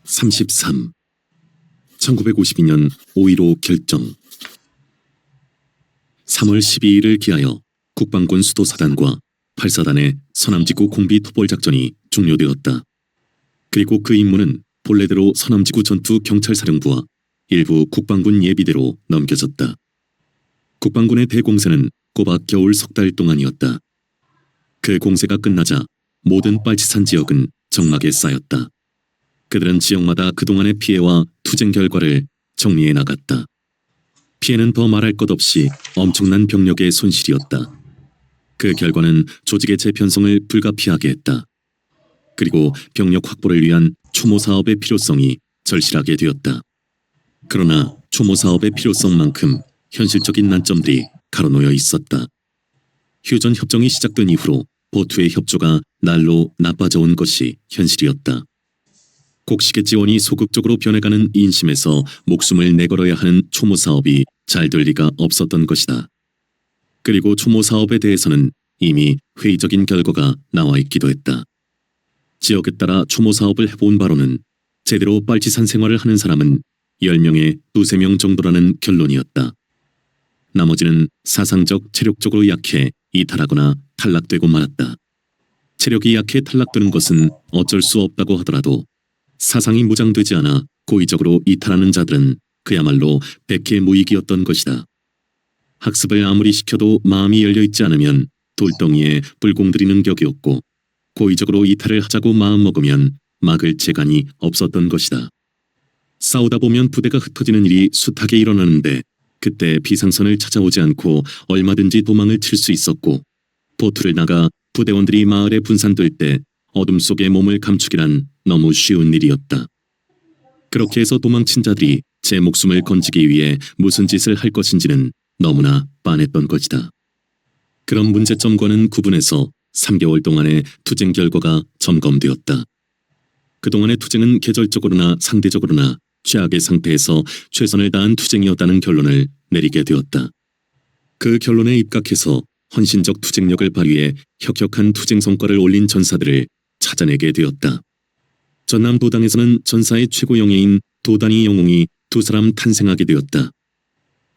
33. 1952년 5.15 결정. 3월 12일을 기하여 국방군 수도사단과 8사단의 서남지구 공비토벌작전이 종료되었다. 그리고 그 임무는 본래대로 서남지구 전투 경찰사령부와 일부 국방군 예비대로 넘겨졌다. 국방군의 대공세는 꼬박 겨울 석 달 동안이었다. 그 공세가 끝나자 모든 빨치산 지역은 적막에 쌓였다. 그들은 지역마다 그동안의 피해와 투쟁 결과를 정리해 나갔다. 피해는 더 말할 것 없이 엄청난 병력의 손실이었다. 그 결과는 조직의 재편성을 불가피하게 했다. 그리고 병력 확보를 위한 추모 사업의 필요성이 절실하게 되었다. 그러나 추모 사업의 필요성만큼 현실적인 난점들이 가로놓여 있었다. 휴전 협정이 시작된 이후로 보투의 협조가 날로 나빠져 온 것이 현실이었다. 곡식의 지원이 소극적으로 변해가는 인심에서 목숨을 내걸어야 하는 추모 사업이 잘 될 리가 없었던 것이다. 그리고 추모 사업에 대해서는 이미 회의적인 결과가 나와 있기도 했다. 지역에 따라 추모 사업을 해본 바로는 제대로 빨치산 생활을 하는 사람은 10명에 2~3명 정도라는 결론이었다. 나머지는 사상적, 체력적으로 약해 이탈하거나 탈락되고 말았다. 체력이 약해 탈락되는 것은 어쩔 수 없다고 하더라도 사상이 무장되지 않아 고의적으로 이탈하는 자들은 그야말로 백해무익이었던 것이다. 학습을 아무리 시켜도 마음이 열려있지 않으면 돌덩이에 불공 들이는 격이었고 고의적으로 이탈을 하자고 마음먹으면 막을 재간이 없었던 것이다. 싸우다 보면 부대가 흩어지는 일이 숱하게 일어나는데 그때 비상선을 찾아오지 않고 얼마든지 도망을 칠 수 있었고 보투를 나가 부대원들이 마을에 분산될 때 어둠 속에 몸을 감추기란 너무 쉬운 일이었다. 그렇게 해서 도망친 자들이 제 목숨을 건지기 위해 무슨 짓을 할 것인지는 너무나 빤했던 것이다. 그런 문제점과는 구분해서 3개월 동안의 투쟁 결과가 점검되었다. 그동안의 투쟁은 계절적으로나 상대적으로나 최악의 상태에서 최선을 다한 투쟁이었다는 결론을 내리게 되었다. 그 결론에 입각해서 헌신적 투쟁력을 발휘해 혁혁한 투쟁 성과를 올린 전사들을 찾아내게 되었다. 전남 도당에서는 전사의 최고 영예인 도단이 영웅이 2사람 탄생하게 되었다.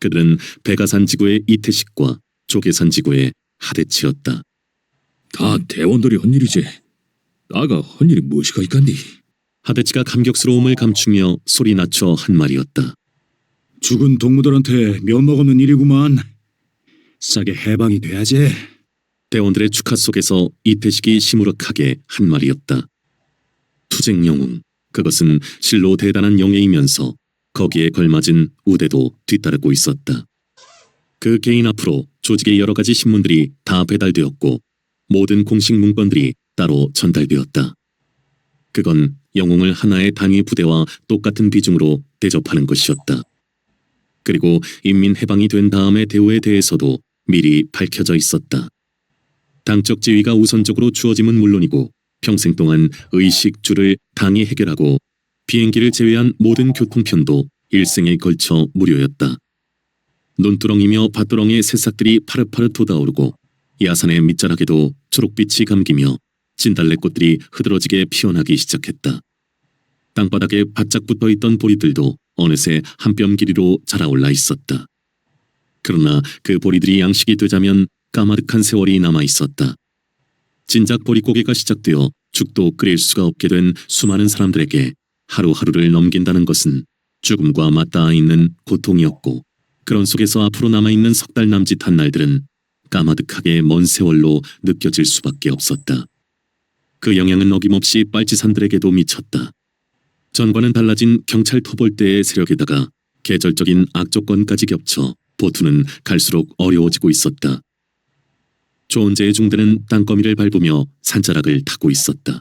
그들은 백아산 지구의 이태식과 조계산 지구의 하대치였다. 다 대원들이 한 일이지. 나가 한 일이 무엇이가 있간디? 하대치가 감격스러움을 감추며 소리 낮춰 한 말이었다. 죽은 동무들한테 면목없는 일이구만. 싸게 해방이 돼야지. 대원들의 축하 속에서 이태식이 시무룩하게 한 말이었다. 투쟁 영웅, 그것은 실로 대단한 영예이면서 거기에 걸맞은 우대도 뒤따르고 있었다. 그 개인 앞으로 조직의 여러 가지 신문들이 다 배달되었고 모든 공식 문건들이 따로 전달되었다. 그건 영웅을 하나의 단위 부대와 똑같은 비중으로 대접하는 것이었다. 그리고 인민 해방이 된 다음의 대우에 대해서도 미리 밝혀져 있었다. 당적 지위가 우선적으로 주어짐은 물론이고 평생 동안 의식주를 당이 해결하고 비행기를 제외한 모든 교통편도 일생에 걸쳐 무료였다. 논두렁이며 밭두렁의 새싹들이 파릇파릇 돋아오르고 야산의 밑자락에도 초록빛이 감기며 진달래꽃들이 흐드러지게 피어나기 시작했다. 땅바닥에 바짝 붙어있던 보리들도 어느새 한 뼘 길이로 자라올라 있었다. 그러나 그 보리들이 양식이 되자면 까마득한 세월이 남아있었다. 진작 보릿고개가 시작되어 죽도 끓일 수가 없게 된 수많은 사람들에게 하루하루를 넘긴다는 것은 죽음과 맞닿아 있는 고통이었고 그런 속에서 앞으로 남아있는 석 달 남짓한 날들은 까마득하게 먼 세월로 느껴질 수밖에 없었다. 그 영향은 어김없이 빨치산들에게도 미쳤다. 전과는 달라진 경찰 토벌대의 세력에다가 계절적인 악조건까지 겹쳐 보투는 갈수록 어려워지고 있었다. 조은재의 중대는 땅거미를 밟으며 산자락을 타고 있었다.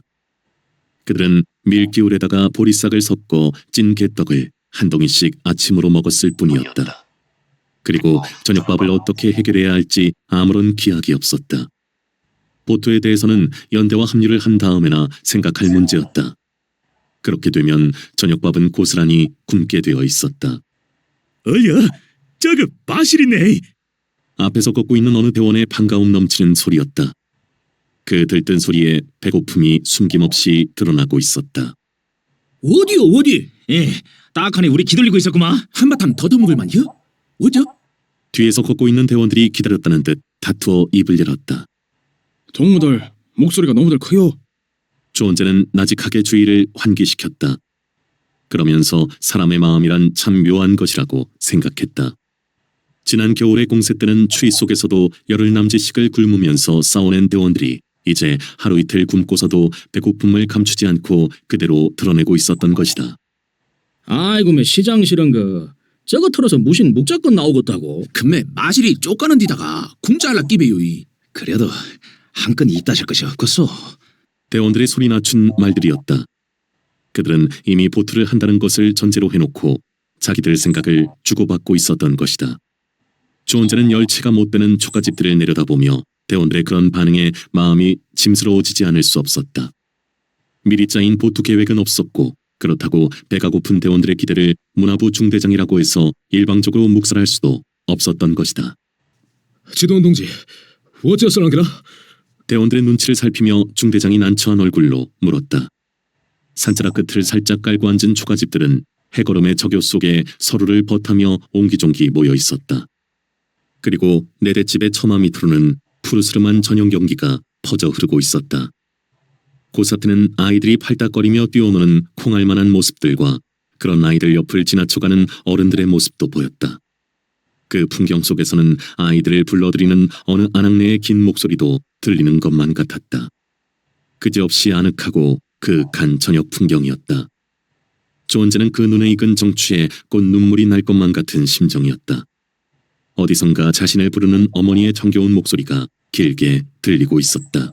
그들은 밀기울에다가 보리싹을 섞어 찐 개떡을 한 덩이씩 아침으로 먹었을 뿐이었다. 그리고 저녁밥을 어떻게 해결해야 할지 아무런 기약이 없었다. 보투에 대해서는 연대와 합류를 한 다음에나 생각할 문제였다. 그렇게 되면 저녁밥은 고스란히 굶게 되어 있었다. 어여, 저거 바실이네. 앞에서 걷고 있는 어느 대원의 반가움 넘치는 소리였다. 그 들뜬 소리에 배고픔이 숨김없이 드러나고 있었다. 어디요 어디? 예, 딱하네 우리 기다리고 있었구만. 한바탕 더더먹을 만요? 어쩌? 뒤에서 걷고 있는 대원들이 기다렸다는 듯 다투어 입을 열었다. 동무들 목소리가 너무들 커요. 조원재는 나직하게 주의를 환기시켰다. 그러면서 사람의 마음이란 참 묘한 것이라고 생각했다. 지난 겨울의 공세 때는 추위 속에서도 열흘 남짓씩을 굶으면서 싸워낸 대원들이 이제 하루 이틀 굶고서도 배고픔을 감추지 않고 그대로 드러내고 있었던 것이다. 아이고 매 시장 실은 거 저거 털어서 무신 묵자권 나오겠다고. 금매 마실이 쪼까는 디다가 궁짜할라 끼배요이. 그래도 한 건 있다실 것이 없겠소. 대원들의 소리 낮춘 말들이었다. 그들은 이미 보투를 한다는 것을 전제로 해놓고 자기들 생각을 주고받고 있었던 것이다. 조원재는 열치가 못 되는 초가집들을 내려다보며 대원들의 그런 반응에 마음이 짐스러워지지 않을 수 없었다. 미리 짜인 보투 계획은 없었고 그렇다고 배가 고픈 대원들의 기대를 문화부 중대장이라고 해서 일방적으로 묵살할 수도 없었던 것이다. 지도원 동지, 어째서랑기라? 대원들의 눈치를 살피며 중대장이 난처한 얼굴로 물었다. 산자락 끝을 살짝 깔고 앉은 초가집들은 해걸음의 저교 속에 서로를 벗하며 옹기종기 모여 있었다. 그리고 내대집의 처마 밑으로는 푸르스름한 저녁 연기가 퍼져 흐르고 있었다. 고사트는 아이들이 팔딱거리며 뛰어노는 콩알만한 모습들과 그런 아이들 옆을 지나쳐가는 어른들의 모습도 보였다. 그 풍경 속에서는 아이들을 불러들이는 어느 아낙네의 긴 목소리도 들리는 것만 같았다. 그지없이 아늑하고 그윽한 저녁 풍경이었다. 조원재는 그 눈에 익은 정취에 곧 눈물이 날 것만 같은 심정이었다. 어디선가 자신을 부르는 어머니의 정겨운 목소리가 길게 들리고 있었다.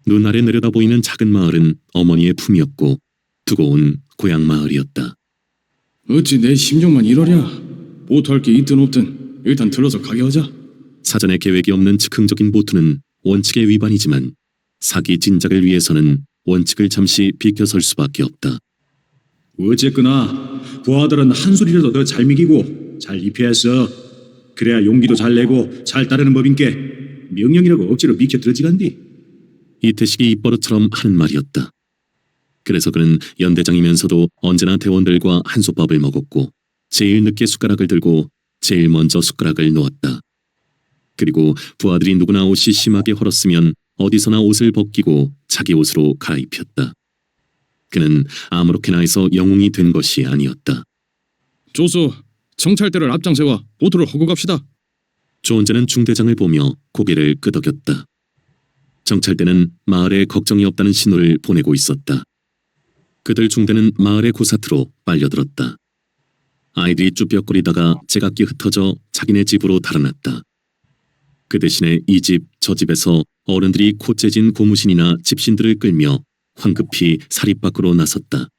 눈 아래 내려다 보이는 작은 마을은 어머니의 품이었고 두고 온 고향 마을이었다. 어찌 내 심정만 이러랴? 보트할 게 있든 없든 일단 들러서 가게 하자. 사전에 계획이 없는 즉흥적인 보투는 원칙의 위반이지만 사기 진작을 위해서는 원칙을 잠시 비켜설 수밖에 없다. 어쨌거나 부하들은 한 소리라도 더 잘 미기고 잘 입혀했어. 그래야 용기도 잘 내고 잘 따르는 법인께 명령이라고 억지로 미켜 들어지간디. 이태식이 입버릇처럼 하는 말이었다. 그래서 그는 연대장이면서도 언제나 대원들과 한솥밥을 먹었고 제일 늦게 숟가락을 들고 제일 먼저 숟가락을 놓았다. 그리고 부하들이 누구나 옷이 심하게 헐었으면 어디서나 옷을 벗기고 자기 옷으로 갈아입혔다. 그는 아무렇게나 해서 영웅이 된 것이 아니었다. 조수, 정찰대를 앞장세워 보트를 허고 갑시다. 조원재는 중대장을 보며 고개를 끄덕였다. 정찰대는 마을에 걱정이 없다는 신호를 보내고 있었다. 그들 중대는 마을의 고사트로 빨려들었다. 아이들이 쭈뼛거리다가 제각기 흩어져 자기네 집으로 달아났다. 그 대신에 이 집, 저 집에서 어른들이 콧재진 고무신이나 집신들을 끌며 황급히 사립 밖으로 나섰다.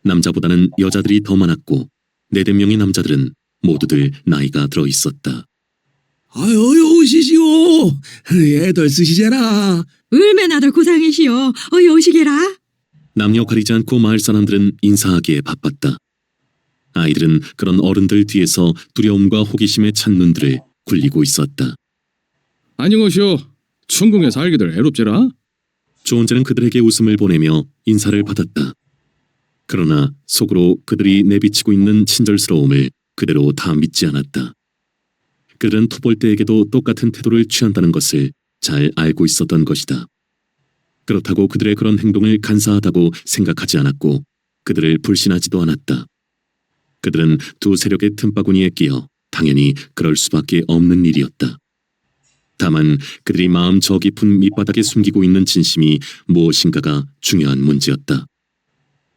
남자보다는 여자들이 더 많았고 4-5명의 남자들은 모두들 나이가 들어 있었다. 아유 오시시오. 애들 쓰시제라. 얼마나들 고상이시오. 어여 오시게라. 남녀 가리지 않고 마을 사람들은 인사하기에 바빴다. 아이들은 그런 어른들 뒤에서 두려움과 호기심에 찬 눈들을 굴리고 있었다. 안녕하시오. 천궁에 살기들 애롭제라. 조원재는 그들에게 웃음을 보내며 인사를 받았다. 그러나 속으로 그들이 내비치고 있는 친절스러움을 그대로 다 믿지 않았다. 그들은 토벌대에게도 똑같은 태도를 취한다는 것을 잘 알고 있었던 것이다. 그렇다고 그들의 그런 행동을 간사하다고 생각하지 않았고 그들을 불신하지도 않았다. 그들은 두 세력의 틈바구니에 끼어 당연히 그럴 수밖에 없는 일이었다. 다만 그들이 마음 저 깊은 밑바닥에 숨기고 있는 진심이 무엇인가가 중요한 문제였다.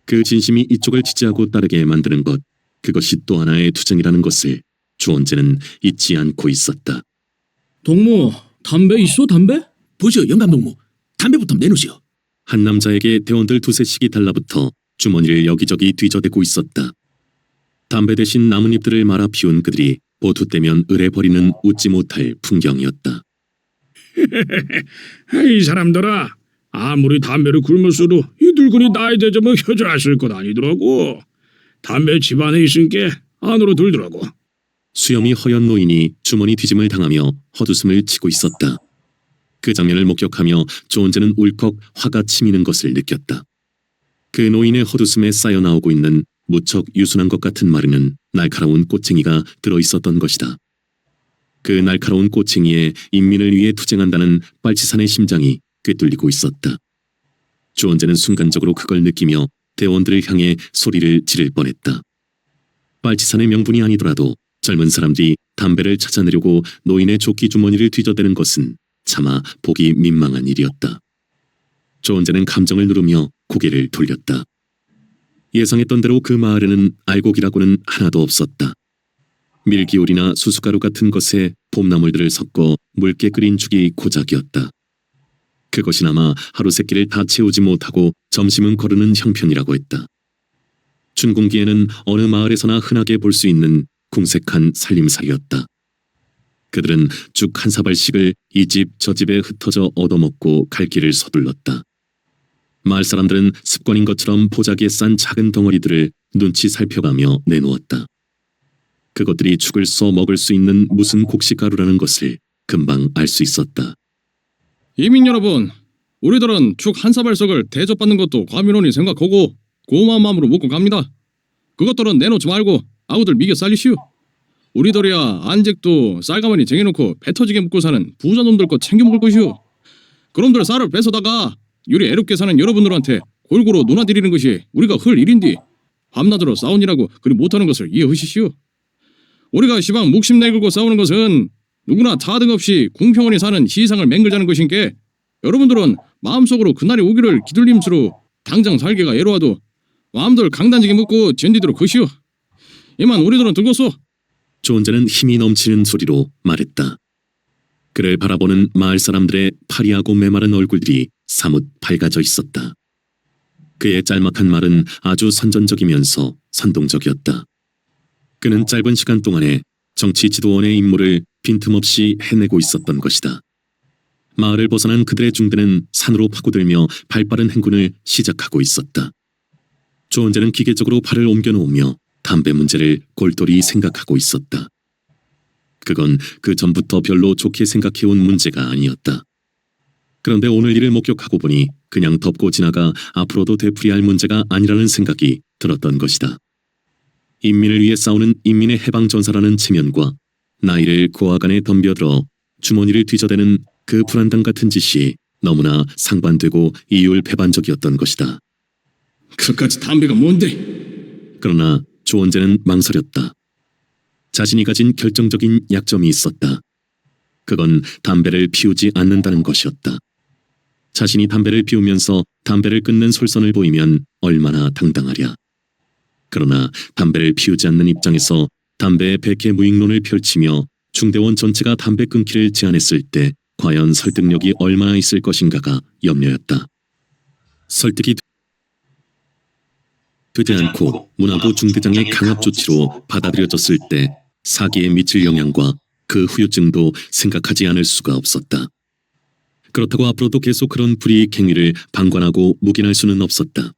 그 진심이 이쪽을 지지하고 따르게 만드는 것, 그것이 또 하나의 투쟁이라는 것을 조원재는 잊지 않고 있었다. 동무 담배 있어 담배? 보시오 영감동무. 담배부터 내놓으시오. 한 남자에게 대원들 2-3씩이 달라붙어 주머니를 여기저기 뒤져대고 있었다. 담배 대신 나뭇잎들을 말아 피운 그들이 보투 때면 을에 버리는 웃지 못할 풍경이었다. 이 사람들아, 아무리 담배를 굶었어도 이들군이 나이 되자면 효절하실 것 아니더라고. 담배 집 안에 있으니까 안으로 들더라고. 수염이 허연 노인이 주머니 뒤짐을 당하며 헛웃음을 치고 있었다. 그 장면을 목격하며 조원재는 울컥 화가 치미는 것을 느꼈다. 그 노인의 헛웃음에 쌓여 나오고 있는 무척 유순한 것 같은 마르는 날카로운 꼬챙이가 들어있었던 것이다. 그 날카로운 꼬챙이에 인민을 위해 투쟁한다는 빨치산의 심장이 꿰뚫리고 있었다. 주원재는 순간적으로 그걸 느끼며 대원들을 향해 소리를 지를 뻔했다. 빨치산의 명분이 아니더라도 젊은 사람들이 담배를 찾아내려고 노인의 조끼 주머니를 뒤져대는 것은 차마 보기 민망한 일이었다. 주원재는 감정을 누르며 고개를 돌렸다. 예상했던 대로 그 마을에는 알곡이라고는 하나도 없었다. 밀기울이나 수수가루 같은 것에 봄나물들을 섞어 묽게 끓인 죽이 고작이었다. 그것이나마 하루 세끼를 다 채우지 못하고 점심은 거르는 형편이라고 했다. 춘궁기에는 어느 마을에서나 흔하게 볼 수 있는 궁색한 살림살이였다. 그들은 죽 한 사발씩을 이 집 저 집에 흩어져 얻어먹고 갈 길을 서둘렀다. 마을 사람들은 습관인 것처럼 보자기에 싼 작은 덩어리들을 눈치 살펴가며 내놓았다. 그것들이 죽을 써 먹을 수 있는 무슨 곡식가루라는 것을 금방 알 수 있었다. 이민 여러분, 우리들은 죽 한 사발석을 대접받는 것도 과민원이 생각하고 고마운 마음으로 먹고 갑니다. 그것들은 내놓지 말고 아우들 미겨 살리시오. 우리들이야 안직도 쌀가마니 쟁여놓고 배 터지게 먹고 사는 부자놈들 거 챙겨 먹을 것이오. 그놈들 쌀을 뺏어다가 요리 애롭게 사는 여러분들한테 골고루 논아드리는 것이 우리가 할 일인디 밤낮으로 싸우니라고 그리 못하는 것을 이해하시시오. 우리가 시방 목심 내걸고 싸우는 것은 누구나 타등없이 궁평원이 사는 시상을 맹글자는 것인게 여러분들은 마음속으로 그날이 오기를 기들림수로 당장 살기가 애로와도 마음들 강단지게 묻고 견디도록 하시오. 이만 우리들은 들겠소. 조원재는 힘이 넘치는 소리로 말했다. 그를 바라보는 마을 사람들의 파리하고 메마른 얼굴들이 사뭇 밝아져 있었다. 그의 짤막한 말은 아주 선전적이면서 선동적이었다. 그는 짧은 시간 동안에 정치 지도원의 임무를 빈틈없이 해내고 있었던 것이다. 마을을 벗어난 그들의 중대는 산으로 파고들며 발빠른 행군을 시작하고 있었다. 조원재는 기계적으로 발을 옮겨놓으며 담배 문제를 골똘히 생각하고 있었다. 그건 그 전부터 별로 좋게 생각해온 문제가 아니었다. 그런데 오늘 일을 목격하고 보니 그냥 덮고 지나가 앞으로도 되풀이할 문제가 아니라는 생각이 들었던 것이다. 인민을 위해 싸우는 인민의 해방전사라는 체면과 나이를 고아간에 덤벼들어 주머니를 뒤져대는 그 불안당 같은 짓이 너무나 상반되고 이율배반적이었던 것이다. 그까지 담배가 뭔데? 그러나 조원재는 망설였다. 자신이 가진 결정적인 약점이 있었다. 그건 담배를 피우지 않는다는 것이었다. 자신이 담배를 피우면서 담배를 끊는 솔선을 보이면 얼마나 당당하랴. 그러나 담배를 피우지 않는 입장에서 담배의 백해무익론을 펼치며 중대원 전체가 담배 끊기를 제안했을 때 과연 설득력이 얼마나 있을 것인가가 염려였다. 설득이 되지 않고 문화부 중대장의 강압 조치로 받아들여졌을 때 사기에 미칠 영향과 그 후유증도 생각하지 않을 수가 없었다. 그렇다고 앞으로도 계속 그런 불이익 행위를 방관하고 묵인할 수는 없었다.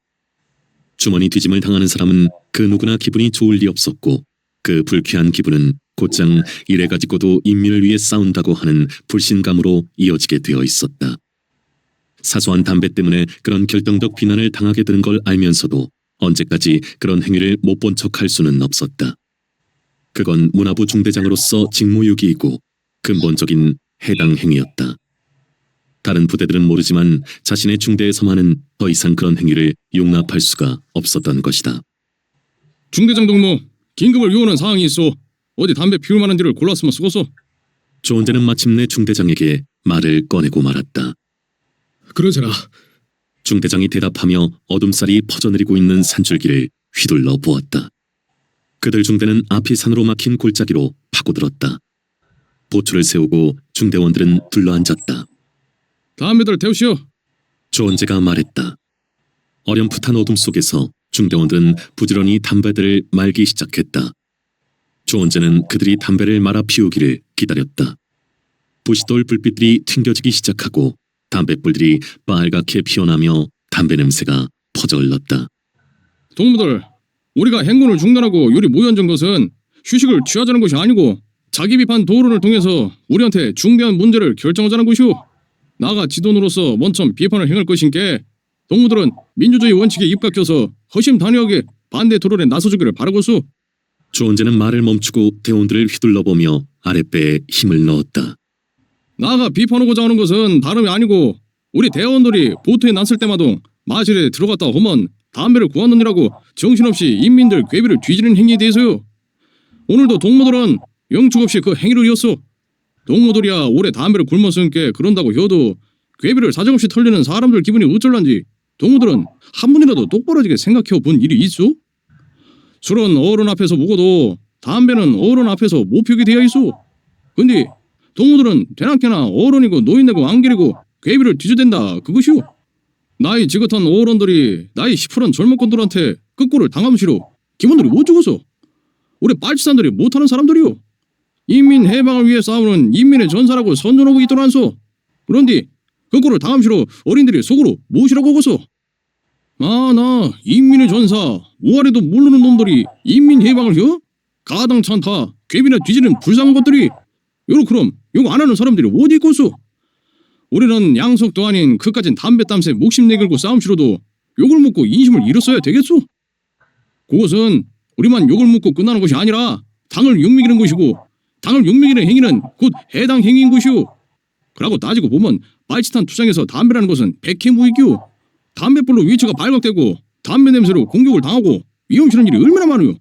주머니 뒤짐을 당하는 사람은 그 누구나 기분이 좋을 리 없었고 그 불쾌한 기분은 곧장 이래 가지고도 인민을 위해 싸운다고 하는 불신감으로 이어지게 되어 있었다. 사소한 담배 때문에 그런 결정적 비난을 당하게 되는 걸 알면서도 언제까지 그런 행위를 못 본 척할 수는 없었다. 그건 문화부 중대장으로서 직무유기이고 근본적인 해당 행위였다. 다른 부대들은 모르지만 자신의 중대에서만은 더 이상 그런 행위를 용납할 수가 없었던 것이다. 중대장 동무, 긴급을 요하는 사항이 있어. 어디 담배 피울 만한 데를 골랐으면 쓰고서. 조원재는 마침내 중대장에게 말을 꺼내고 말았다. 그러잖아. 중대장이 대답하며 어둠살이 퍼져내리고 있는 산줄기를 휘둘러 보았다. 그들 중대는 앞이 산으로 막힌 골짜기로 파고들었다. 보초를 세우고 중대원들은 둘러앉았다. 담배들 태우시오. 조원재가 말했다. 어렴풋한 어둠 속에서 중대원들은 부지런히 담배들을 말기 시작했다. 조원재는 그들이 담배를 말아 피우기를 기다렸다. 부싯돌 불빛들이 튕겨지기 시작하고 담뱃불들이 빨갛게 피어나며 담배 냄새가 퍼져 흘렀다. 동무들, 우리가 행군을 중단하고 요리 모여앉은 것은 휴식을 취하자는 것이 아니고 자기 비판 토론을 통해서 우리한테 중대한 문제를 결정하자는 것이오. 나가 지도원으로서 먼저 비판을 행할 것인게 동무들은 민주주의 원칙에 입각해서 허심탄회하게 반대 토론에 나서주기를 바라고소. 조은재는 말을 멈추고 대원들을 휘둘러보며 아랫배에 힘을 넣었다. 나가 비판하고자 하는 것은 다름이 아니고 우리 대원들이 보트에 났을 때마다 마실에 들어갔다 오면 담배를 구하느니라고 정신없이 인민들 괴비를 뒤지는 행위에 대해서요. 오늘도 동무들은 영축 없이 그 행위를 이었소. 동무들이야 오래 담배를 굶었으니까 그런다고 해도 괴비를 사정없이 털리는 사람들 기분이 어쩔란지 동무들은 한 분이라도 똑바로지게 생각해 본 일이 있소? 술은 어른 앞에서 먹어도 담배는 어른 앞에서 못 피우게 되어 있소. 근데 동무들은 대낮게나 어른이고 노인네고 안기리고 괴비를 뒤져댄다 그것이오. 나이 지긋한 어른들이 나이 10%는 젊은꾼들한테 끝골을 당함시로 기본들이 못 죽었어. 우리 빨치산들이 못하는 사람들이오. 인민 해방을 위해 싸우는 인민의 전사라고 선전하고 있더란소. 그런데 끝골을 당함시로 어린들이 속으로 무엇이라고 하고서 나 인민의 전사 오아래도 모르는 놈들이 인민 해방을 혀? 가당찮다 괴비나 뒤지는 불쌍한 것들이 요로 그럼 요거 안 하는 사람들이 어디 있겠소? 우리는 양석도 아닌 그까진 담배 땀새 목심 내걸고 싸움치로도 욕을 먹고 인심을 잃었어야 되겠소? 그것은 우리만 욕을 먹고 끝나는 것이 아니라 당을 욕먹이는 것이고 당을 욕먹이는 행위는 곧 해당 행위인 것이오. 그러고 따지고 보면 빨치탄 투쟁에서 담배라는 것은 백해무익이오. 담배불로 위치가 발각되고 담배 냄새로 공격을 당하고 위험치는 일이 얼마나 많으요.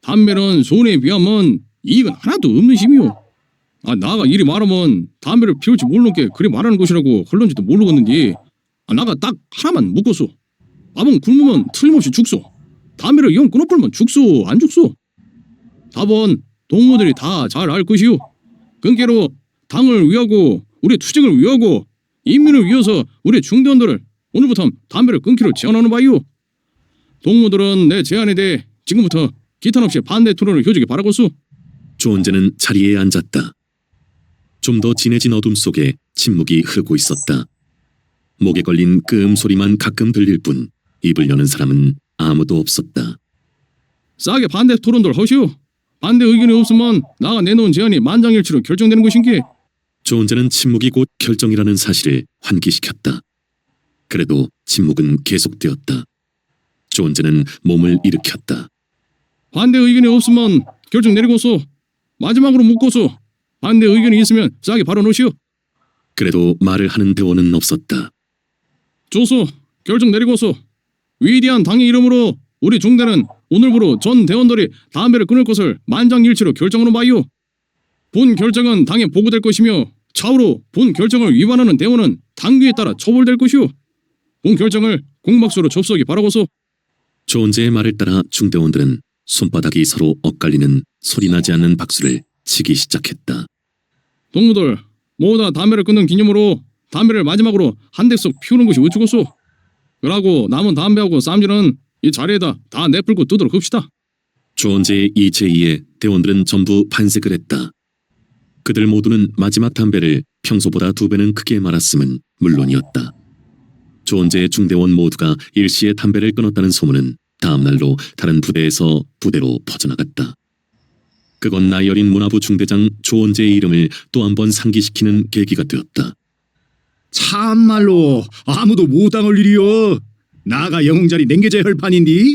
담배는 손해에 비하면 이익은 하나도 없는 심이오. 나가 이리 말하면 담배를 피울지 모르는 게 그리 말하는 것이라고 헐런지도 모르겠는데 나가 딱 하나만 묻겠소. 밥은 굶으면 틀림없이 죽소. 담배를 영 끊어버리면 죽소 안 죽소? 답은 동무들이 다 잘 알 것이오. 그러니로 당을 위하고 우리 투쟁을 위하고 인민을 위해서 우리 중대원들을 오늘부터 담배를 끊기로 제안하는 바이오. 동무들은 내 제안에 대해 지금부터 기탄 없이 반대 토론을 해주기 바라겠소. 조은재는 자리에 앉았다. 좀 더 진해진 어둠 속에 침묵이 흐르고 있었다. 목에 걸린 끄음 소리만 가끔 들릴 뿐 입을 여는 사람은 아무도 없었다. 싸게 반대 토론들 하시오. 반대 의견이 없으면 나가 내놓은 제안이 만장일치로 결정되는 것인게. 조은재는 침묵이 곧 결정이라는 사실을 환기시켰다. 그래도 침묵은 계속되었다. 조은재는 몸을 일으켰다. 반대 의견이 없으면 결정 내리고서 마지막으로 묻고서 반대 의견이 있으면 싸게 발언하시오. 그래도 말을 하는 대원은 없었다. 조소 결정 내리고서 위대한 당의 이름으로 우리 중대는 오늘부로 전 대원들이 담배를 끊을 것을 만장일치로 결정하는 바이오. 본 결정은 당에 보고될 것이며 차후로 본 결정을 위반하는 대원은 당규에 따라 처벌될 것이오. 본 결정을 공박수로 접수하기 바라고서. 조은재의 말을 따라 중대원들은 손바닥이 서로 엇갈리는 소리나지 않는 박수를 치기 시작했다. 동무들 모두 다 담배를 끊는 기념으로 담배를 마지막으로 한 대씩 피우는 것이 어쩌겠소. 그러고 남은 담배하고 쌈지는 이 자리에다 다 내풀고 뜨도록 합시다. 조은재의 이 제의에 대원들은 전부 반색을 했다. 그들 모두는 마지막 담배를 평소보다 2배는 크게 말았음은 물론이었다. 조은재의 중대원 모두가 일시에 담배를 끊었다는 소문은 다음날로 다른 부대에서 부대로 퍼져나갔다. 그건 나이 어린 문화부 중대장 조은재의 이름을 또 한 번 상기시키는 계기가 되었다. 참말로 아무도 못당할 일이여. 나가 영웅자리 냉겨져야 할 판인디.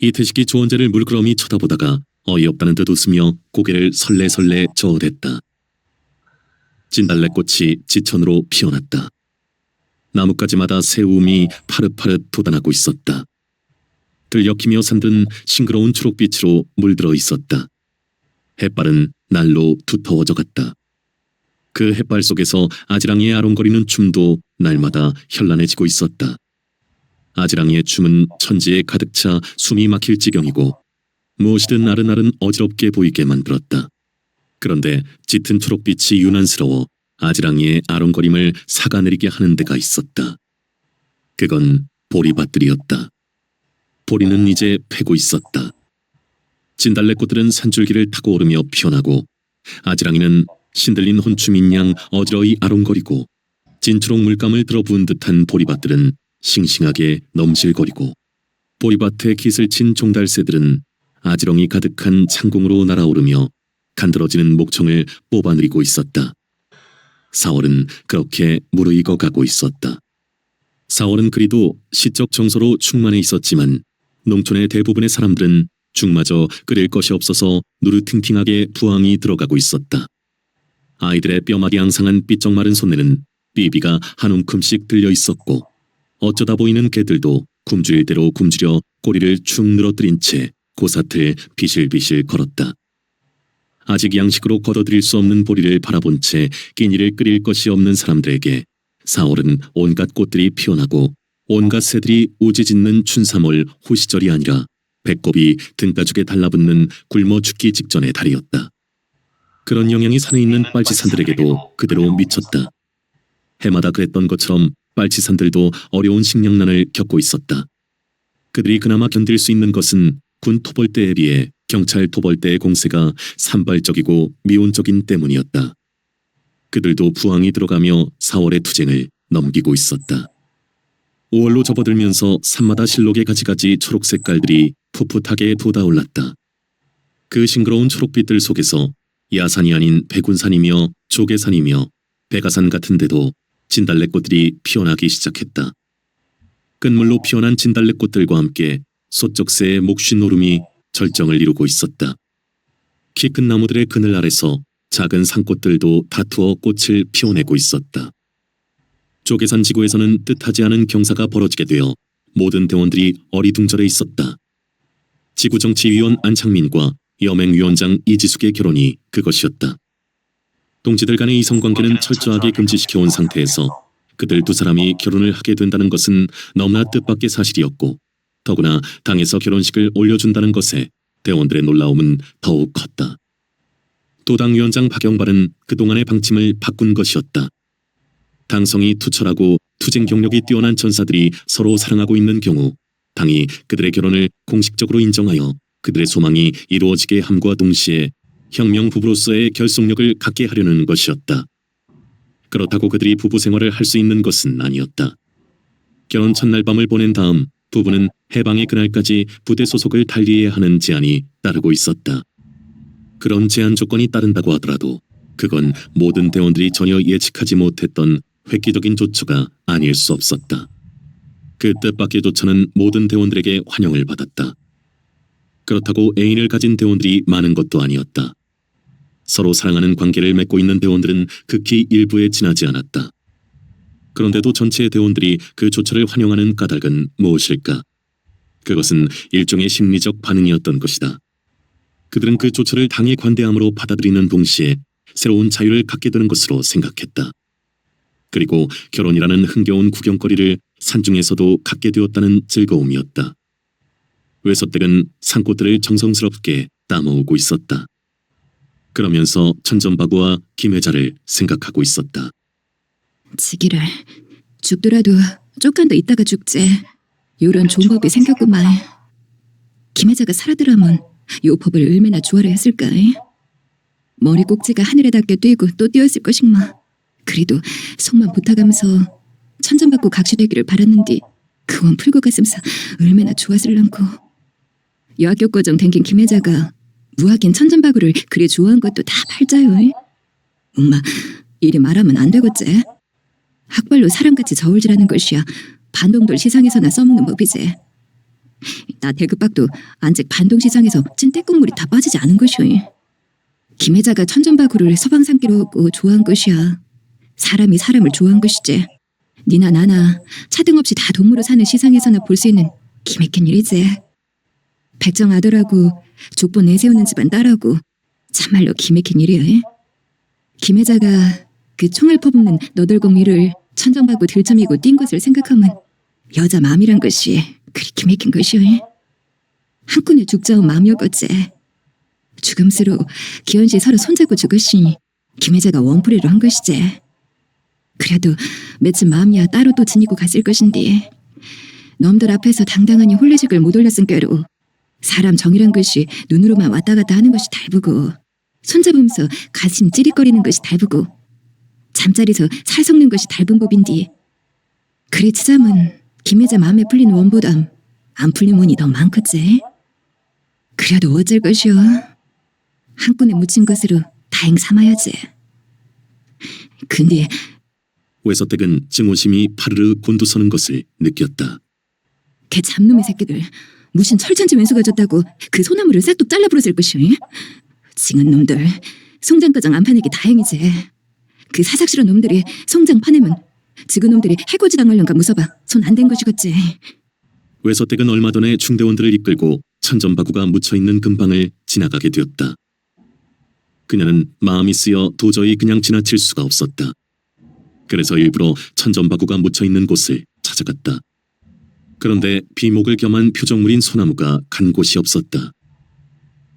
이태식이 조은재를 물끄러미 쳐다보다가 어이없다는 듯 웃으며 고개를 설레설레 저어댔다. 진달래꽃이 지천으로 피어났다. 나뭇가지마다 새우음이 파릇파릇 돋아나고 있었다. 들녘이며 산들은 싱그러운 초록빛으로 물들어 있었다. 햇발은 날로 두터워져 갔다. 그 햇발 속에서 아지랑이의 아롱거리는 춤도 날마다 현란해지고 있었다. 아지랑이의 춤은 천지에 가득 차 숨이 막힐 지경이고 무엇이든 나른나른 어지럽게 보이게 만들었다. 그런데 짙은 초록빛이 유난스러워 아지랑이의 아롱거림을 삭아내리게 하는 데가 있었다. 그건 보리밭들이었다. 보리는 이제 패고 있었다. 진달래꽃들은 산줄기를 타고 오르며 피어나고 아지랑이는 신들린 혼춤인 양 어지러이 아롱거리고 진초록 물감을 들어부은 듯한 보리밭들은 싱싱하게 넘실거리고 보리밭에 깃을 친 종달새들은 아지렁이 가득한 창공으로 날아오르며 간드러지는 목청을 뽑아내리고 있었다. 4월은 그렇게 무르익어 가고 있었다. 4월은 그리도 시적 정서로 충만해 있었지만 농촌의 대부분의 사람들은 죽마저 끓일 것이 없어서 누르팅팅하게 부항이 들어가고 있었다. 아이들의 뼈마디 앙상한 삐쩍 마른 손에는 삐비가 한 움큼씩 들려 있었고 어쩌다 보이는 개들도 굶주릴 대로 굶주려 꼬리를 축 늘어뜨린 채 고사틀 비실비실 걸었다. 아직 양식으로 걷어들일 수 없는 보리를 바라본 채 끼니를 끓일 것이 없는 사람들에게 4월은 온갖 꽃들이 피어나고 온갖 새들이 우지짓는 춘삼월 호시절이 아니라 배꼽이 등가죽에 달라붙는 굶어 죽기 직전의 달이었다. 그런 영향이 산에 있는 빨치산들에게도 그대로 미쳤다. 해마다 그랬던 것처럼 빨치산들도 어려운 식량난을 겪고 있었다. 그들이 그나마 견딜 수 있는 것은 군 토벌대에 비해 경찰 토벌대의 공세가 산발적이고 미온적인 때문이었다. 그들도 부항이 들어가며 4월의 투쟁을 넘기고 있었다. 5월로 접어들면서 산마다 실록의 가지가지 초록 색깔들이 풋풋하게 돋아올랐다. 그 싱그러운 초록빛들 속에서 야산이 아닌 백운산이며 조개산이며 백아산 같은 데도 진달래꽃들이 피어나기 시작했다. 끝물로 피어난 진달래꽃들과 함께 소쩍새의 목쉬노름이 절정을 이루고 있었다. 키 큰 나무들의 그늘 아래서 작은 산꽃들도 다투어 꽃을 피워내고 있었다. 조계산 지구에서는 뜻하지 않은 경사가 벌어지게 되어 모든 대원들이 어리둥절해 있었다. 지구정치위원 안창민과 여맹위원장 이지숙의 결혼이 그것이었다. 동지들 간의 이성관계는 철저하게 금지시켜온 상태에서 그들 두 사람이 결혼을 하게 된다는 것은 너무나 뜻밖의 사실이었고 더구나 당에서 결혼식을 올려준다는 것에 대원들의 놀라움은 더욱 컸다. 도당위원장 박영발은 그동안의 방침을 바꾼 것이었다. 당성이 투철하고 투쟁 경력이 뛰어난 전사들이 서로 사랑하고 있는 경우 당이 그들의 결혼을 공식적으로 인정하여 그들의 소망이 이루어지게 함과 동시에 혁명 부부로서의 결속력을 갖게 하려는 것이었다. 그렇다고 그들이 부부 생활을 할 수 있는 것은 아니었다. 결혼 첫날 밤을 보낸 다음 부부는 해방의 그날까지 부대 소속을 달리해야 하는 제한이 따르고 있었다. 그런 제한 조건이 따른다고 하더라도 그건 모든 대원들이 전혀 예측하지 못했던 획기적인 조처가 아닐 수 없었다. 그 뜻밖의 조처는 모든 대원들에게 환영을 받았다. 그렇다고 애인을 가진 대원들이 많은 것도 아니었다. 서로 사랑하는 관계를 맺고 있는 대원들은 극히 일부에 지나지 않았다. 그런데도 전체의 대원들이 그 조처를 환영하는 까닭은 무엇일까? 그것은 일종의 심리적 반응이었던 것이다. 그들은 그 조처를 당의 관대함으로 받아들이는 동시에 새로운 자유를 갖게 되는 것으로 생각했다. 그리고 결혼이라는 흥겨운 구경거리를 산중에서도 갖게 되었다는 즐거움이었다. 외소댁은 산꽃들을 정성스럽게 따모으고 있었다. 그러면서 천전바구와 김혜자를 생각하고 있었다. 지기를 죽더라도 쪽간도 있다가 죽지. 요런 좋은 법이 생겼구만. 김혜자가 살아들라면 요 법을 얼마나 좋아를 했을까. 머리 꼭지가 하늘에 닿게 뛰고 또 뛰었을 것이구만. 그래도 속만 부탁하면서 천전받고 각시되기를 바랐는디 그건 풀고 갔으면서 얼마나 좋았을랑고. 여학교 과정 댕긴 김혜자가 무학인 천전바구를 그리 좋아한 것도 다 팔자요. 엄마 이리 말하면 안 되겠지. 학벌로 사람같이 저울질하는 것이야 반동돌 시장에서나 써먹는 법이지. 나 대급박도 안직 반동 시장에서 찐떼국물이 다 빠지지 않은 것이오. 김혜자가 천전바구를 서방산기로 얻고 좋아한 것이야. 사람이 사람을 좋아한 것이지. 니나 나나 차등 없이 다 동무로 사는 시장에서나 볼 수 있는 기맥힌 일이지. 백정 아들하고 족보 내세우는 집안 딸하고 참말로 기맥힌 일이야. 김혜자가 그 총알 퍼붓는 너덜공 위를 천정받고 들쳐미고 뛴 것을 생각하면 여자 마음이란 것이 그리 기맥힌 것이오. 한눈에 죽자온 마음이었겠지. 죽음스로 기현씨 서로 손잡고 죽으시니 김혜자가 원풀이로 한 것이지. 그래도 맺힌 마음이야 따로 또 지니고 갔을 것인데 놈들 앞에서 당당하니 홀레직을 못 올렸은 꾀로 사람 정이란 것이 눈으로만 왔다 갔다 하는 것이 달부고 손잡으면서 가슴 찌릿거리는 것이 달부고 잠자리에서 살 섞는 것이 달분 법인디. 그래 치자면 김혜자 마음에 풀린 원보다 안 풀린 원이 더 많겠지. 그래도 어쩔 것이오. 한끈에 묻힌 것으로 다행 삼아야지. 근데 외서댁은 증오심이 파르르 곤두서는 것을 느꼈다. 걔 잡놈의 새끼들 무슨 철천지 왼수가 졌다고 그 소나무를 싹둑 잘라 부러질 것이오. 징은 놈들 송장가장 안 파내기 다행이지. 그 사삭 싫은 놈들이 송장 파내면 지그 놈들이 해코지 당하려는가 무서봐 손 안 댄 것이겠지. 외서댁은 얼마 전에 중대원들을 이끌고 천전바구가 묻혀있는 근방을 지나가게 되었다. 그녀는 마음이 쓰여 도저히 그냥 지나칠 수가 없었다. 그래서 일부러 천전바구가 묻혀있는 곳을 찾아갔다. 그런데 비목을 겸한 표적물인 소나무가 간 곳이 없었다.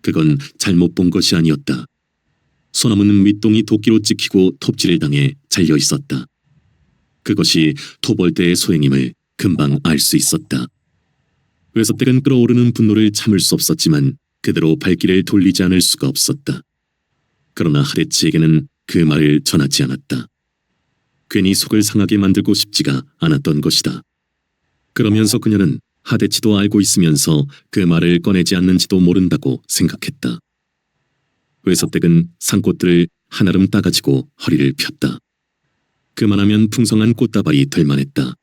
그건 잘못 본 것이 아니었다. 소나무는 밑동이 도끼로 찍히고 톱질을 당해 잘려 있었다. 그것이 토벌대의 소행임을 금방 알 수 있었다. 외섭댁은 끓어오르는 분노를 참을 수 없었지만 그대로 발길을 돌리지 않을 수가 없었다. 그러나 하데치에게는 그 말을 전하지 않았다. 괜히 속을 상하게 만들고 싶지가 않았던 것이다. 그러면서 그녀는 하데치도 알고 있으면서 그 말을 꺼내지 않는지도 모른다고 생각했다. 외섭댁은 산꽃들을 한아름 따가지고 허리를 폈다. 그만하면 풍성한 꽃다발이 될 만했다.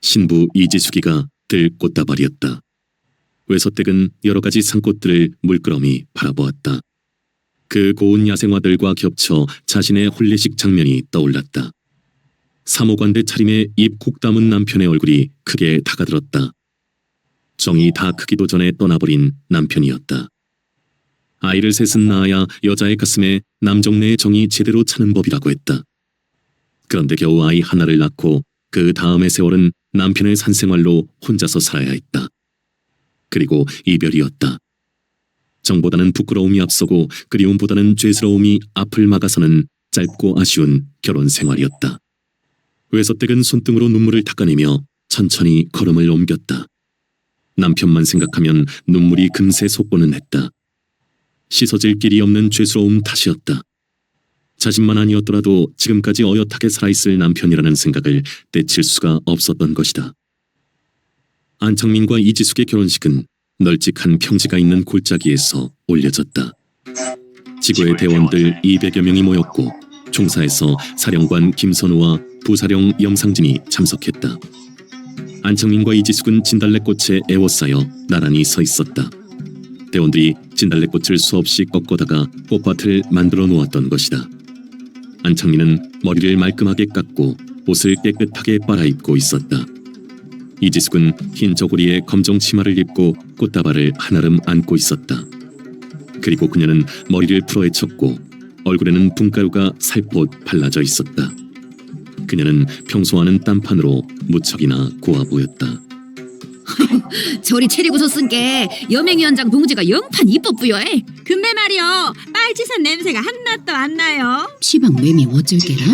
신부 이지숙이가 들 꽃다발이었다. 외서댁은 여러 가지 산꽃들을 물끄러미 바라보았다. 그 고운 야생화들과 겹쳐 자신의 혼례식 장면이 떠올랐다. 사모관대 차림에 입 콕 다문 남편의 얼굴이 크게 다가들었다. 정이 다 크기도 전에 떠나버린 남편이었다. 아이를 셋은 낳아야 여자의 가슴에 남정네의 정이 제대로 차는 법이라고 했다. 그런데 겨우 아이 하나를 낳고 그 다음의 세월은 남편의 산생활로 혼자서 살아야 했다. 그리고 이별이었다. 정보다는 부끄러움이 앞서고 그리움보다는 죄스러움이 앞을 막아서는 짧고 아쉬운 결혼 생활이었다. 외서댁은 손등으로 눈물을 닦아내며 천천히 걸음을 옮겼다. 남편만 생각하면 눈물이 금세 솟고는 했다. 씻어질 길이 없는 죄스러움 탓이었다. 자신만 아니었더라도 지금까지 어엿하게 살아있을 남편이라는 생각을 떼칠 수가 없었던 것이다. 안창민과 이지숙의 결혼식은 널찍한 평지가 있는 골짜기에서 올려졌다. 지구의 대원들 200여 명이 모였고 총사에서 사령관 김선우와 부사령 염상진이 참석했다. 안창민과 이지숙은 진달래꽃에 에워싸여 나란히 서 있었다. 대원들이 진달래꽃을 수없이 꺾어다가 꽃밭을 만들어 놓았던 것이다. 안창민은 머리를 말끔하게 깎고 옷을 깨끗하게 빨아입고 있었다. 이지숙은 흰 저고리에 검정 치마를 입고 꽃다발을 한아름 안고 있었다. 그리고 그녀는 머리를 풀어헤쳤고 얼굴에는 분가루가 살포 발라져 있었다. 그녀는 평소와는 딴판으로 무척이나 고와 보였다. 저리 체리고서 쓴 게 여맹위원장 동지가 영판 이뻤부여. 근데 말이요, 빨치산 냄새가 한나도 안 나요. 시방 매미 어쩔게라?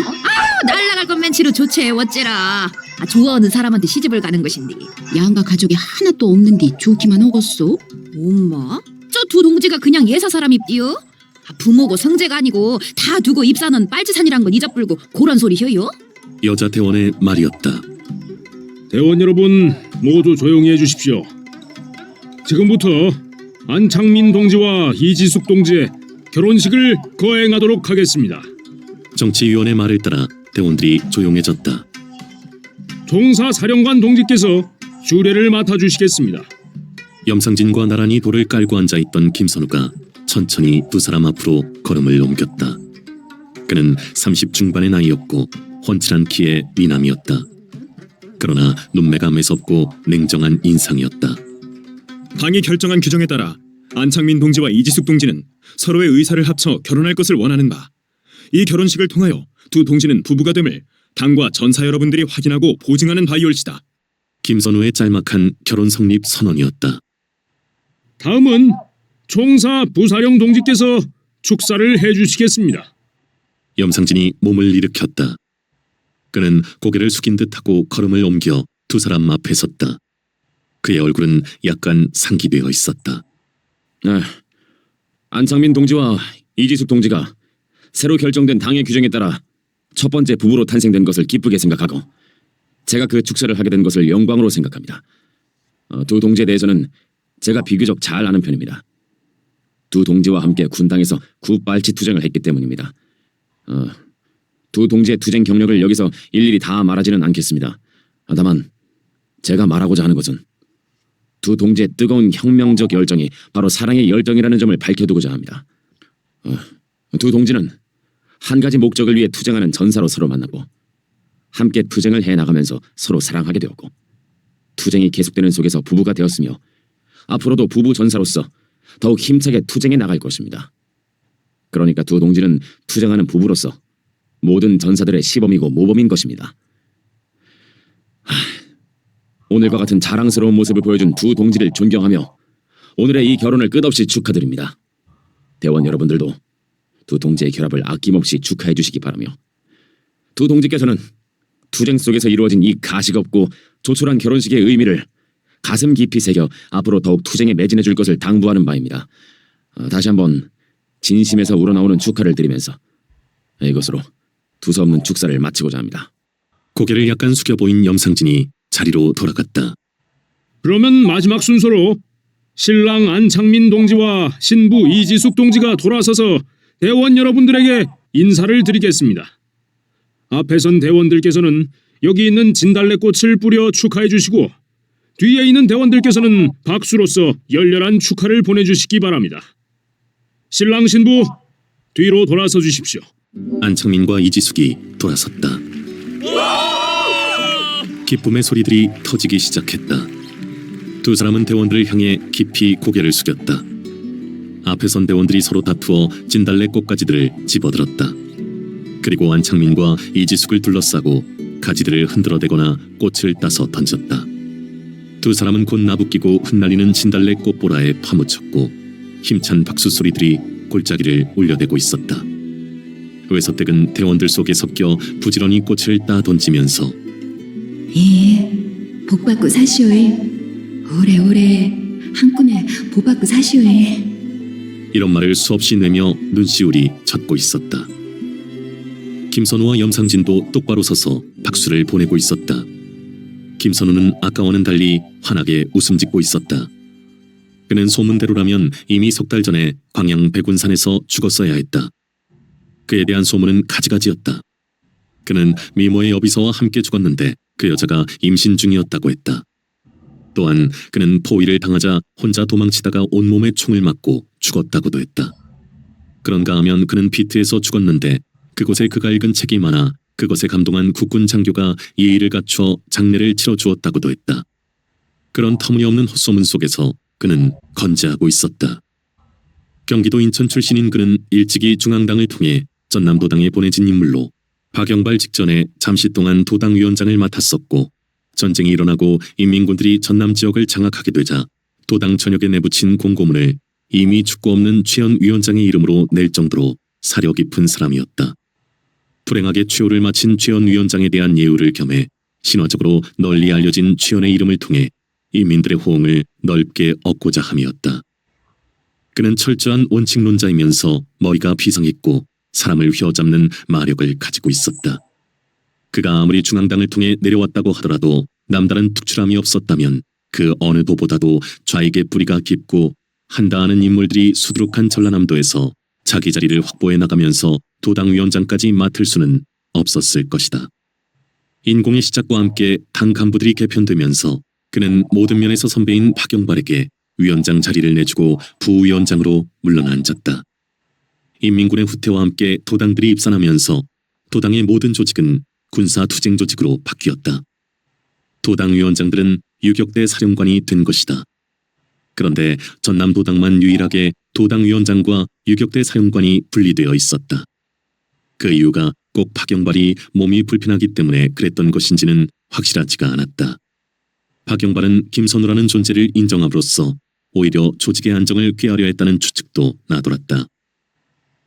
날라갈 건 맨치로 좋지 어째라. 좋아하는 사람한테 시집을 가는 것인데 양가 가족이 하나도 없는디 좋기만 하겠소? 엄마? 저 두 동지가 그냥 예사 사람입디요? 부모고 성재가 아니고 다 두고 입사는 빨치산이란 건 잊어불고 그런 소리 혀요? 여자 대원의 말이었다. 대원 여러분 모두 조용히 해주십시오. 지금부터 안창민 동지와 이지숙 동지의 결혼식을 거행하도록 하겠습니다. 정치위원의 말을 따라 대원들이 조용해졌다. 총사 사령관 동지께서 주례를 맡아주시겠습니다. 염상진과 나란히 돌을 깔고 앉아있던 김선우가 천천히 두 사람 앞으로 걸음을 옮겼다. 그는 30 중반의 나이였고 훤칠한 키의 미남이었다. 그러나 눈매가 매섭고 냉정한 인상이었다. 당이 결정한 규정에 따라 안창민 동지와 이지숙 동지는 서로의 의사를 합쳐 결혼할 것을 원하는 바, 이 결혼식을 통하여 두 동지는 부부가 됨을 당과 전사 여러분들이 확인하고 보증하는 바이올시다. 김선우의 짤막한 결혼 성립 선언이었다. 다음은 총사 부사령 동지께서 축사를 해주시겠습니다. 염상진이 몸을 일으켰다. 그는 고개를 숙인 듯하고 걸음을 옮겨 두 사람 앞에 섰다. 그의 얼굴은 약간 상기되어 있었다. 안창민 동지와 이지숙 동지가 새로 결정된 당의 규정에 따라 첫 번째 부부로 탄생된 것을 기쁘게 생각하고 제가 그 축사를 하게 된 것을 영광으로 생각합니다. 두 동지에 대해서는 제가 비교적 잘 아는 편입니다. 두 동지와 함께 군당에서 구빨치 투쟁을 했기 때문입니다. 두 동지의 투쟁 경력을 여기서 일일이 다 말하지는 않겠습니다. 다만 제가 말하고자 하는 것은 두 동지의 뜨거운 혁명적 열정이 바로 사랑의 열정이라는 점을 밝혀두고자 합니다. 두 동지는 한 가지 목적을 위해 투쟁하는 전사로 서로 만나고 함께 투쟁을 해나가면서 서로 사랑하게 되었고 투쟁이 계속되는 속에서 부부가 되었으며 앞으로도 부부 전사로서 더욱 힘차게 투쟁해 나갈 것입니다. 그러니까 두 동지는 투쟁하는 부부로서 모든 전사들의 시범이고 모범인 것입니다. 오늘과 같은 자랑스러운 모습을 보여준 두 동지를 존경하며 오늘의 이 결혼을 끝없이 축하드립니다. 대원 여러분들도 두 동지의 결합을 아낌없이 축하해 주시기 바라며 두 동지께서는 투쟁 속에서 이루어진 이 가식 없고 조촐한 결혼식의 의미를 가슴 깊이 새겨 앞으로 더욱 투쟁에 매진해 줄 것을 당부하는 바입니다. 다시 한번 진심에서 우러나오는 축하를 드리면서 이것으로 두서없는 축사를 마치고자 합니다. 고개를 약간 숙여 보인 염상진이 자리로 돌아갔다. 그러면 마지막 순서로 신랑 안창민 동지와 신부 이지숙 동지가 돌아서서 대원 여러분들에게 인사를 드리겠습니다. 앞에 선 대원들께서는 여기 있는 진달래꽃을 뿌려 축하해 주시고 뒤에 있는 대원들께서는 박수로서 열렬한 축하를 보내주시기 바랍니다. 신랑 신부 뒤로 돌아서 주십시오. 안창민과 이지숙이 돌아섰다. 기쁨의 소리들이 터지기 시작했다. 두 사람은 대원들을 향해 깊이 고개를 숙였다. 앞에 선 대원들이 서로 다투어 진달래 꽃가지들을 집어들었다. 그리고 안창민과 이지숙을 둘러싸고 가지들을 흔들어대거나 꽃을 따서 던졌다. 두 사람은 곧 나부끼고 흩날리는 진달래 꽃보라에 파묻혔고 힘찬 박수 소리들이 골짜기를 울려대고 있었다. 외서댁은 대원들 속에 섞여 부지런히 꽃을 따 던지면서 예, 복받고 사시오이. 오래오래 한꺼번에 복받고 사시오이. 이런 말을 수없이 내며 눈시울이 젖고 있었다. 김선우와 염상진도 똑바로 서서 박수를 보내고 있었다. 김선우는 아까와는 달리 환하게 웃음 짓고 있었다. 그는 소문대로라면 이미 석 달 전에 광양 백운산에서 죽었어야 했다. 그에 대한 소문은 가지가지였다. 그는 미모의 여비서와 함께 죽었는데 그 여자가 임신 중이었다고 했다. 또한 그는 포위를 당하자 혼자 도망치다가 온몸에 총을 맞고 죽었다고도 했다. 그런가 하면 그는 비트에서 죽었는데 그곳에 그가 읽은 책이 많아 그것에 감동한 국군 장교가 예의를 갖춰 장례를 치러주었다고도 했다. 그런 터무니없는 헛소문 속에서 그는 건재하고 있었다. 경기도 인천 출신인 그는 일찍이 중앙당을 통해 전남도당에 보내진 인물로 박영발 직전에 잠시 동안 도당위원장을 맡았었고 전쟁이 일어나고 인민군들이 전남 지역을 장악하게 되자 도당 전역에 내붙인 공고문을 이미 죽고 없는 최현 위원장의 이름으로 낼 정도로 사려 깊은 사람이었다. 불행하게 취호를 마친 최현 위원장에 대한 예우를 겸해 신화적으로 널리 알려진 최현의 이름을 통해 인민들의 호응을 넓게 얻고자 함이었다. 그는 철저한 원칙론자이면서 머리가 비상했고 사람을 휘어잡는 마력을 가지고 있었다. 그가 아무리 중앙당을 통해 내려왔다고 하더라도 남다른 특출함이 없었다면 그 어느 도보다도 좌익의 뿌리가 깊고 한다하는 인물들이 수두룩한 전라남도에서 자기 자리를 확보해 나가면서 도당위원장까지 맡을 수는 없었을 것이다. 인공의 시작과 함께 당 간부들이 개편되면서 그는 모든 면에서 선배인 박영발에게 위원장 자리를 내주고 부위원장으로 물러앉았다. 인민군의 후퇴와 함께 도당들이 입산하면서 도당의 모든 조직은 군사투쟁 조직으로 바뀌었다. 도당위원장들은 유격대 사령관이 된 것이다. 그런데 전남도당만 유일하게 도당위원장과 유격대 사령관이 분리되어 있었다. 그 이유가 꼭 박영발이 몸이 불편하기 때문에 그랬던 것인지는 확실하지가 않았다. 박영발은 김선우라는 존재를 인정함으로써 오히려 조직의 안정을 꾀하려 했다는 추측도 나돌았다.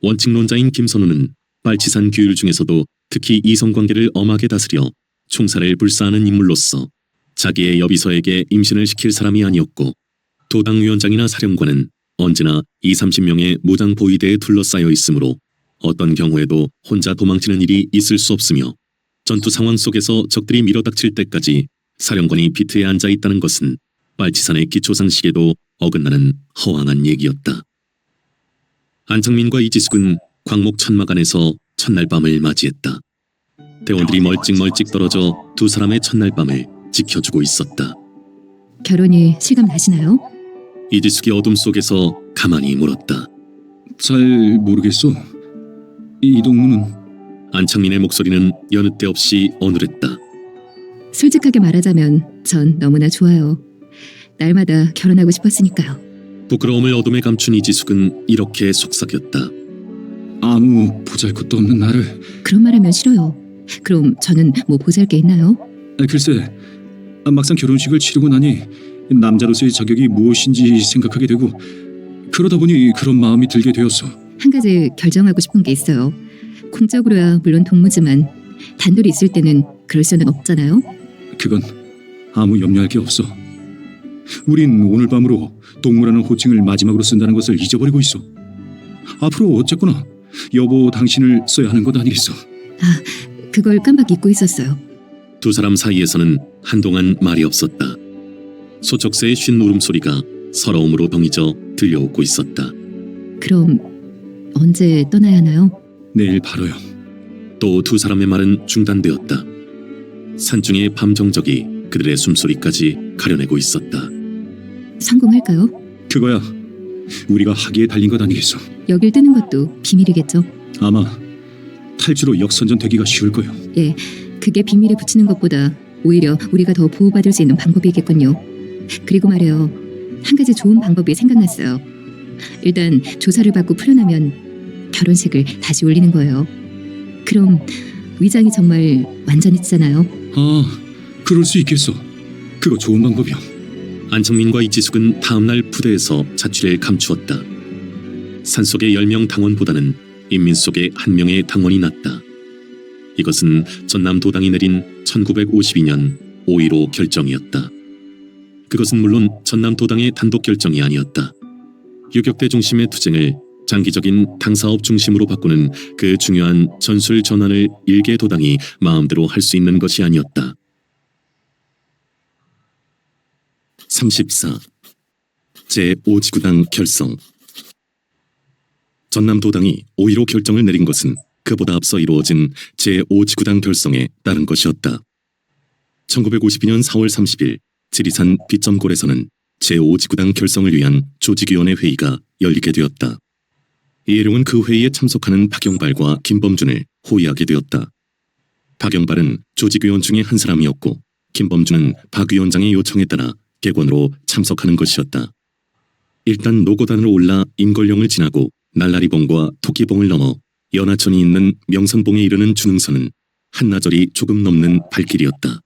원칙론자인 김선우는 빨치산 규율 중에서도 특히 이성관계를 엄하게 다스려 총살을 불사하는 인물로서 자기의 여비서에게 임신을 시킬 사람이 아니었고 도당위원장이나 사령관은 언제나 20-30명의 무장 보위대에 둘러싸여 있으므로 어떤 경우에도 혼자 도망치는 일이 있을 수 없으며 전투 상황 속에서 적들이 밀어닥칠 때까지 사령관이 비트에 앉아 있다는 것은 빨치산의 기초상식에도 어긋나는 허황한 얘기였다. 안창민과 이지숙은 광목 천막 안에서 첫날 밤을 맞이했다. 대원들이 멀찍멀찍 떨어져 두 사람의 첫날 밤을 지켜주고 있었다. 결혼이 실감 나시나요? 이지숙이 어둠 속에서 가만히 물었다. 잘 모르겠어. 이 동무는 안창민의 목소리는 여느 때 없이 어눌했다. 솔직하게 말하자면 전 너무나 좋아요. 날마다 결혼하고 싶었으니까요. 부끄러움을 어둠에 감춘 이지숙은 이렇게 속삭였다. 아무 보잘것도 없는 나를. 그런 말하면 싫어요. 그럼 저는 뭐 보잘 게 있나요? 글쎄, 막상 결혼식을 치르고 나니 남자로서의 자격이 무엇인지 생각하게 되고 그러다 보니 그런 마음이 들게 되었어. 한 가지 결정하고 싶은 게 있어요. 공적으로야 물론 동무지만 단둘이 있을 때는 그럴 수는 없잖아요. 그건 아무 염려할 게 없어. 우린 오늘 밤으로 동무라는 호칭을 마지막으로 쓴다는 것을 잊어버리고 있어. 앞으로 어쨌거나 여보 당신을 써야 하는 것 아니겠어. 그걸 깜빡 잊고 있었어요. 두 사람 사이에서는 한동안 말이 없었다. 소쩍새의 쉰 울음소리가 서러움으로 병이져 들려오고 있었다. 그럼 언제 떠나야 하나요? 내일 바로요. 또 두 사람의 말은 중단되었다. 산중의 밤 정적이 그들의 숨소리까지 가려내고 있었다. 성공할까요? 그거야 우리가 하기에 달린 것 아니겠어. 여길 뜨는 것도 비밀이겠죠. 아마 탈주로 역선전되기가 쉬울 거요. 예, 그게 비밀에 붙이는 것보다 오히려 우리가 더 보호받을 수 있는 방법이겠군요. 그리고 말이에요. 한 가지 좋은 방법이 생각났어요. 일단 조사를 받고 풀어나면 결혼식을 다시 올리는 거예요. 그럼 위장이 정말 완전해지잖아요. 아, 그럴 수 있겠어. 그거 좋은 방법이야. 안창민과 이지숙은 다음날 부대에서 자취를 감추었다. 산속의 10명 당원보다는 인민 속의 한 명의 당원이 낫다. 이것은 전남 도당이 내린 1952년 5.15 결정이었다. 그것은 물론 전남 도당의 단독 결정이 아니었다. 유격대 중심의 투쟁을 장기적인 당사업 중심으로 바꾸는 그 중요한 전술 전환을 일개 도당이 마음대로 할 수 있는 것이 아니었다. 34. 제5지구당 결성. 전남도당이 5.15 결정을 내린 것은 그보다 앞서 이루어진 제5지구당 결성에 따른 것이었다. 1952년 4월 30일 지리산 빗점골에서는 제5지구당 결성을 위한 조직위원회 회의가 열리게 되었다. 이해룡은 그 회의에 참석하는 박영발과 김범준을 호위하게 되었다. 박영발은 조직위원 중에 한 사람이었고 김범준은 박 위원장의 요청에 따라 객원으로 참석하는 것이었다. 일단 노고단으로 올라 임걸령을 지나고 날라리봉과 토끼봉을 넘어 연하천이 있는 명선봉에 이르는 중흥선은 한나절이 조금 넘는 발길이었다.